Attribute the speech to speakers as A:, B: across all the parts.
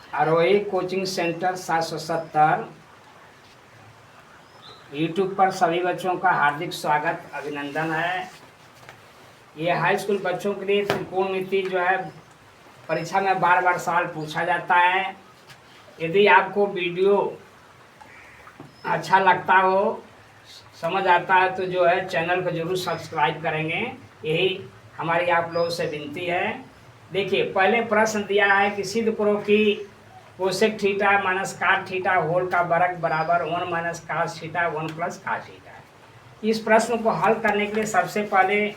A: आरोही coaching centre 770 YouTube पर सभी बच्चों का हार्दिक स्वागत अभिनंदन है। ये हाई स्कूल बच्चों के लिए त्रिकोणमिति जो है परीक्षा में बार बार सवाल पूछा जाता है। यदि आपको वीडियो अच्छा लगता हो, समझ आता है, तो जो है चैनल को जरूर सब्सक्राइब करेंगे, यही हमारी आप लोगों से विनती है। देखिए, पहले प्रश्न दिया है कि सिद्ध करो कि cosec theta minus cot theta whole का वर्ग बराबर 1 minus cos theta 1 plus cos theta. इस प्रश्न को हल करने के लिए सबसे पहले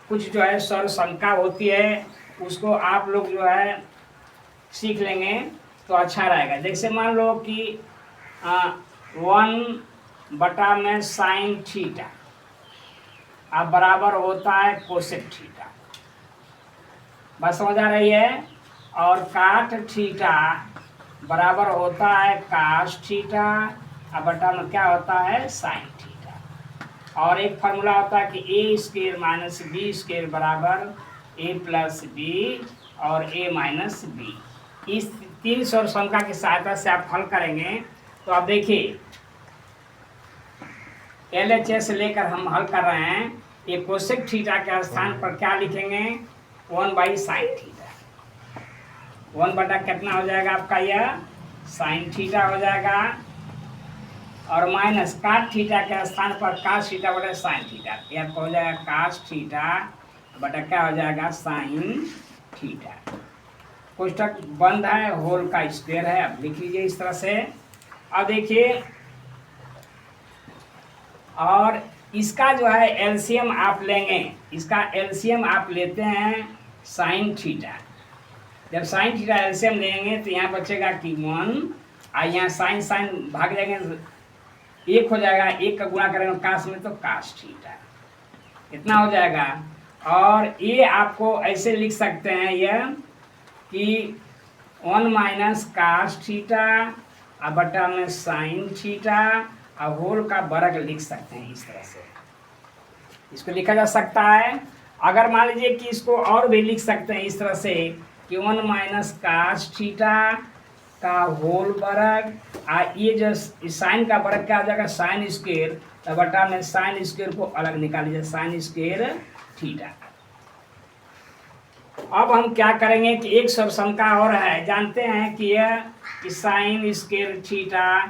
A: कुछ जो है सर्व शंका होती है, उसको आप लोग जो है सीख लेंगे तो अच्छा रहेगा। जैसे मान लो कि 1 में साइन थीटा अब बराबर होता है कोसेक थीटा, बस समझ आ रही है। और काट थीटा बराबर होता है कास थीटा अब बटा में क्या होता है साइन थीटा। और एक फार्मूला होता है कि a square minus b square बराबर ए प्लस बी और ए माइनस बी। इस तीन सर्व शंका की सहायता से आप हल करेंगे। तो आप देखिए, LHS लेकर हम हल कर रहे हैं। ये कोसेक थीटा के स्थान पर क्या लिखेंगे? 1/sin theta. 1 बटा कितना हो जाएगा आपका? यह साइन थीटा हो जाएगा। और माइनस काट थीटा के स्थान पर कास थीटा बटा साइन थीटा, यह हो जाएगा कास थीटा बटा क्या हो जाएगा साइन थीटा। कोष्टक बंद है, होल का स्क्वायर है। अब लिख लीजिए इस तरह से। अब देखिए, और इसका जो है एलसीएम आप लेंगे, इसका एलसीएम आप लेते हैं साइन थीटा। जब साइन थीटा एलसीएम लेंगे तो यहाँ बचेगा कि 1, यहाँ साइन साइन भाग जाएंगे, 1 हो जाएगा। 1 का गुणा करेंगे कास में तो कास थीटा, इतना हो जाएगा। और ये आपको ऐसे लिख सकते हैं यह कि 1 माइनस कास थीटा अब बटा में साइन थीटा और होल का वर्ग लिख सकते हैं। इस तरह से इसको लिखा जा सकता है। अगर मान लीजिए कि इसको और भी लिख सकते हैं इस तरह से कि 1 माइनस कास थीटा का होल वर्ग, ये जो साइन का वर्ग क्या हो जाएगा साइन स्क्वायर, तो बटा में साइन स्क्वायर को अलग निकाल लीजिए साइन स्क्वायर थीटा। अब हम क्या करेंगे कि एक सर्व शंका और है, जानते हैं कि यह sine square theta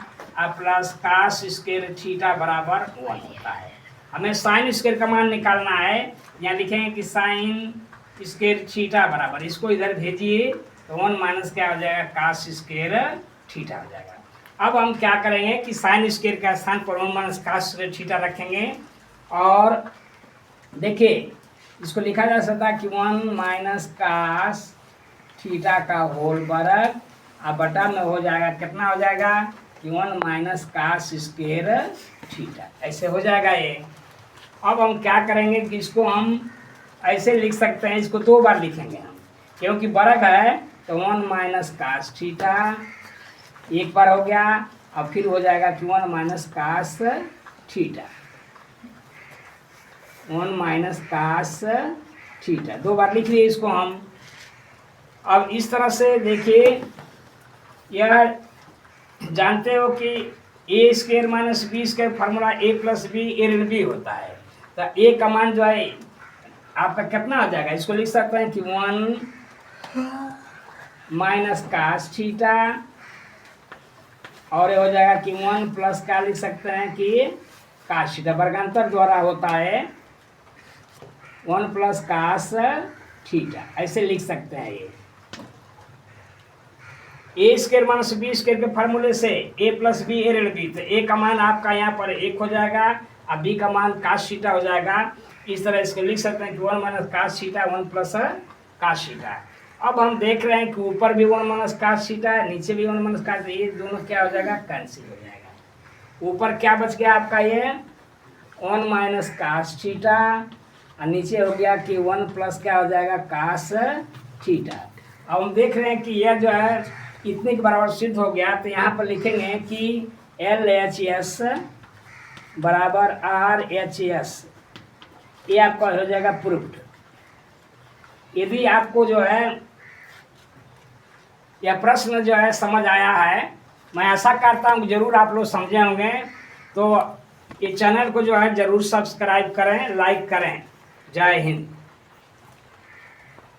A: plus cos square theta बराबर 1 होता है। हमें साइन स्क्वायर का मान निकालना है। यहाँ लिखेंगे कि साइन स्क्वायर थीटा बराबर, इसको इधर भेजिए तो 1 माइनस क्या हो जाएगा कास स्क्वायर थीटा हो जाएगा। अब हम क्या करेंगे कि साइन स्क्वायर के स्थान पर 1 माइनस कास स्क्वायर थीटा रखेंगे। और देखिए, इसको लिखा जा सकता है कि 1 माइनस कास थीटा का होल वर्ग अब बटा में हो जाएगा कितना हो जाएगा कि 1 माइनस कास स्क्वायर थीटा, ऐसे हो जाएगा ये। अब हम क्या करेंगे कि इसको हम ऐसे लिख सकते हैं, इसको 2 बार लिखेंगे हम, क्योंकि वर्ग है तो 1 माइनस कास थीटा एक बार हो गया, और फिर हो जाएगा कि 1 minus cos theta, 1 minus cos theta 2 बार लिख लिए इसको हम। अब इस तरह से देखिए, यह जानते हो कि a square minus b square formula a plus b a ऋण बी होता है। तो ए का मान जो है आपका कितना हो जाएगा, इसको लिख सकते हैं कि 1 माइनस कास थीटा, और ये हो जाएगा कि 1 प्लस क्या लिख सकते हैं कि कास थीटा, वर्गांतर द्वारा होता है 1 प्लस कास थीटा, ऐसे लिख सकते हैं ये। ए स्क्वायर माइनस बी स्क्वायर के फार्मूले से ए प्लस बी ए ऋण बी, तो ए का मान आपका यहाँ पर 1 हो जाएगा और बी का मान कास थीटा हो जाएगा। इस तरह इसको लिख सकते हैं कि 1 minus cos theta 1 plus cos theta. अब हम देख रहे हैं कि ऊपर भी 1 माइनस कास थीटा है, नीचे भी 1 माइनस कास, ये दोनों क्या हो जाएगा कैंसिल हो जाएगा। ऊपर क्या बच गया आपका ये 1 माइनस कास थीटा, और नीचे हो गया कि 1 प्लस क्या हो जाएगा कास थीटा। अब हम देख रहे हैं कि यह जो है इतने के बराबर सिद्ध हो गया, तो यहाँ पर लिखेंगे कि LHS बराबर RHS, ये आपका हो जाएगा प्रूफ्ड। यदि आपको जो है यह प्रश्न जो है समझ आया है। मैं आशा करता हूँ जरूर आप लोग समझे होंगे। तो ये चैनल को जो है जरूर सब्सक्राइब करें, लाइक करें। जय हिंद।